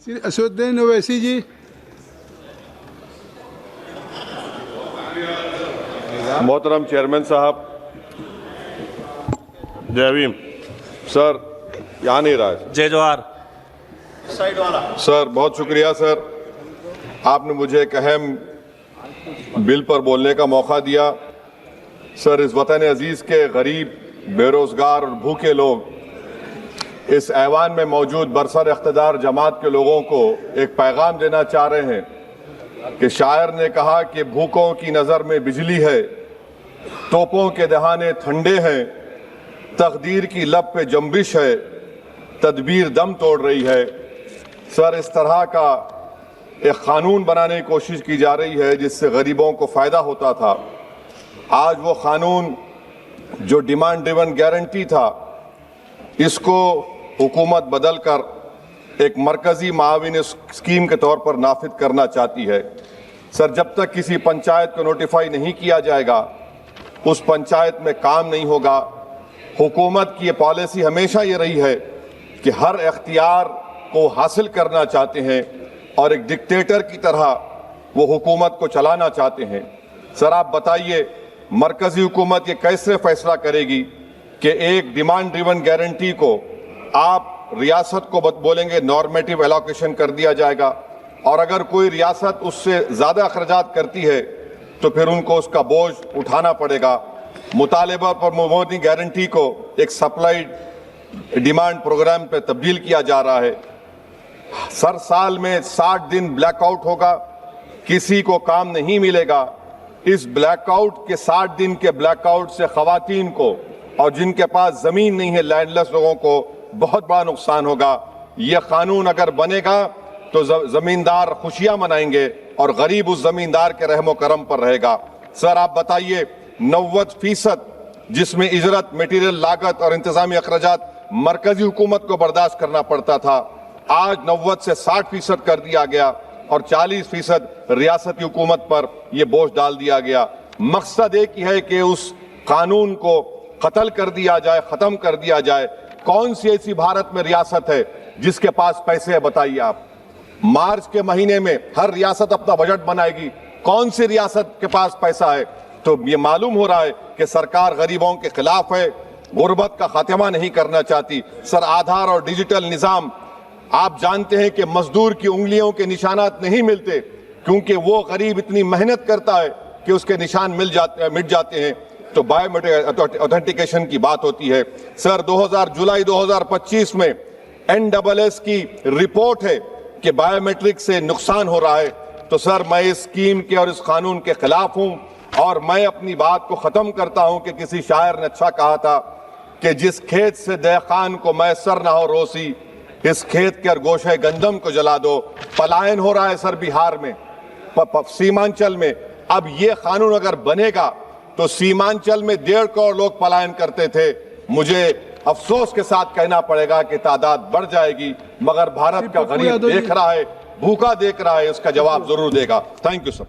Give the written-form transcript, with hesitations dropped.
श्री असदुद्दीन ओवैसी जी। मोहतरम चेयरमैन साहब, जय भीम। सर यहाँ नहीं रहा है। जय जवाहर। सर बहुत शुक्रिया सर, आपने मुझे एक अहम बिल पर बोलने का मौका दिया। सर इस वतन अजीज़ के गरीब, बेरोज़गार और भूखे लोग इस ऐवान में मौजूद बरसर इख्तिदार जमात के लोगों को एक पैगाम देना चाह रहे हैं कि शायर ने कहा कि भूखों की नज़र में बिजली है, तोपों के दहाने ठंडे हैं, तकदीर की लब पे जंबिश है, तदबीर दम तोड़ रही है। सर इस तरह का एक कानून बनाने की कोशिश की जा रही है जिससे गरीबों को फ़ायदा होता था। आज वो कानून जो डिमांड ड्रिवन गारंटी था, इसको हुकूमत बदल कर एक मरकज़ी माविन स्कीम के तौर पर नाफिज करना चाहती है। सर जब तक किसी पंचायत को नोटिफाई नहीं किया जाएगा, उस पंचायत में काम नहीं होगा। हुकूमत की ये पॉलिसी हमेशा ये रही है कि हर इख्तियार को हासिल करना चाहते हैं और एक डिक्टेटर की तरह वो हुकूमत को चलाना चाहते हैं। सर आप बताइए, मरकज़ी हुकूमत ये कैसे फैसला करेगी कि एक डिमांड ड्रिवन गारंटी को आप रियासत को बोलेंगे नॉर्मेटिव एलोकेशन कर दिया जाएगा, और अगर कोई रियासत उससे ज़्यादा अखराजात करती है तो फिर उनको उसका बोझ उठाना पड़ेगा। मुतालिबा पर मोदी गारंटी को एक सप्लाई डिमांड प्रोग्राम पे तब्दील किया जा रहा है। सर साल में 60 दिन ब्लैकआउट होगा, किसी को काम नहीं मिलेगा। इस ब्लैकआउट के 60 दिन के ब्लैकआउट से ख़वातीन को और जिनके पास ज़मीन नहीं है, लैंडलेस लोगों को बहुत बड़ा नुकसान होगा। यह कानून अगर बनेगा तो ज़मींदार खुशियां मनाएंगे और गरीब उस ज़मींदार के रहमो करम पर रहेगा। सर आप बताइए, 90% जिसमें इजरत, मटीरियल लागत और इंतजामी अखराजात मरकज़ी हुकूमत को बर्दाश्त करना पड़ता था, आज 90 से 60% कर दिया गया और 40% रियासती हुकूमत पर यह बोझ डाल दिया गया। मकसद एक ही है कि उस कानून को कत्ल कर दिया जाए, ख़त्म कर दिया जाए। कौन सी ऐसी भारत में रियासत है जिसके पास पैसे है, बताइए आप। मार्च के महीने में हर रियासत अपना बजट बनाएगी, कौन सी रियासत के पास पैसा है? तो ये मालूम हो रहा है कि सरकार गरीबों के खिलाफ है, गुर्बत का खात्मा नहीं करना चाहती। सर आधार और डिजिटल निज़ाम, आप जानते हैं कि मजदूर की उंगलियों के निशानात नहीं मिलते क्योंकि वो गरीब इतनी मेहनत करता है कि उसके निशान मिट जाते हैं। तो बायोमेट्रिक ऑथेंटिकेशन की बात होती है। सर जुलाई 2025 में NSS की रिपोर्ट है कि बायोमेट्रिक से नुकसान हो रहा है। तो सर मैं इस स्कीम के और इस कानून के खिलाफ हूं और मैं अपनी बात को ख़त्म करता हूं कि किसी शायर ने अच्छा कहा था कि जिस खेत से दहकान को मैसर ना हो रोसी, इस खेत के गोशे गंदम को जला दो। पलायन हो रहा है सर बिहार में, सीमांचल में। अब ये कानून अगर बनेगा तो सीमांचल में 1.5 करोड़ लोग पलायन करते थे। मुझे अफसोस के साथ कहना पड़ेगा कि तादाद बढ़ जाएगी, मगर भारत का गरीब देख रहा है, भूखा देख रहा है, उसका जवाब जरूर देगा। Thank you sir.